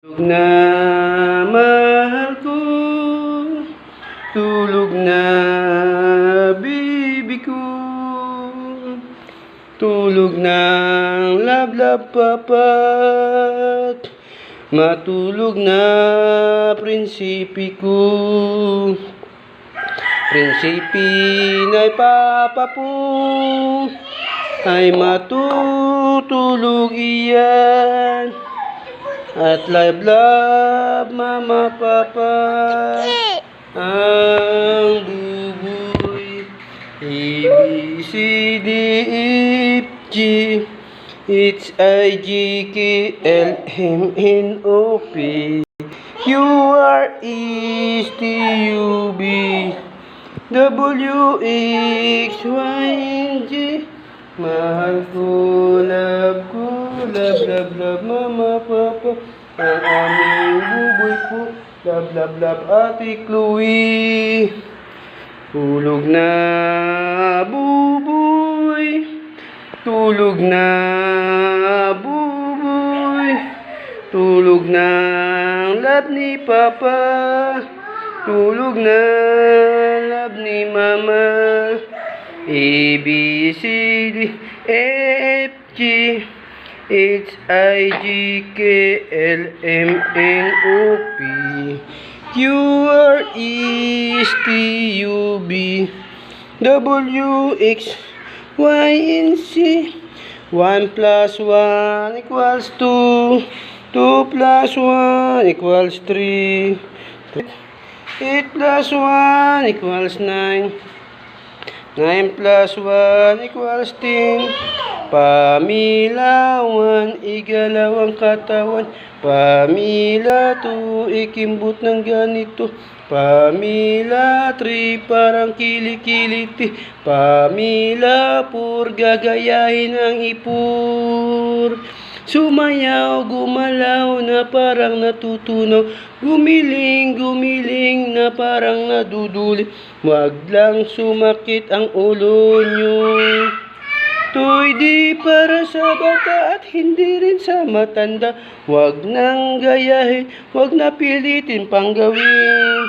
Tulog na mahal ko, tulog na bibi ko, tulog na lablab papat, matulog na prinsipi ko. Prinsipi na papapu ay matutulog iyan. At lablab mama papa ang bubuy. A B C D E F G H I J K L M N O P Q R S T U V W X Y and Z. Mahal ko, love mama, papa, ang aming buboy ko, love, ate Chloe. Tulog na, buboy, tulog na, buboy, tulog na, love ni papa, tulog na, love ni mama. A, B, C, D, E, F, G, H, I, J, K, L, M, N, O, P, Q, R, S, T, U, V, W, X, Y, and Z. 1 plus 1 equals 2. 2 plus 1 equals 3. 8 plus 1 equals 9. 9 plus 1 equals 10. Pamilawan, igalaw ang katawan. Pamila 2, ikimbot ng ganito. Pamila 3, parang kilikiliti. Pamila 4, gagayahin ang ipur. Sumayaw, gumalaw na parang natutunaw. Gumiling na parang naduduli. Wag lang sumakit ang ulo nyo. To'y di para sa bata at hindi rin sa matanda. Wag nang gayahin, wag na pilitin pang gawin.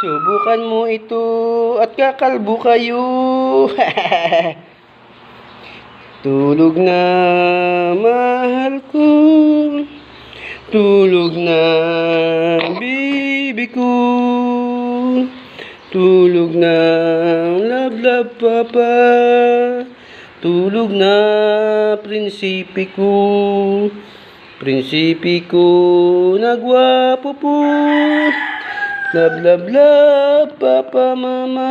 Subukan mo ito at kakalbo kayo. Tulog na mahal ko, tulog na bibi ko, tulog na lablab papa, tulog na prinsipi ko nagwapo po, lablab papa mama.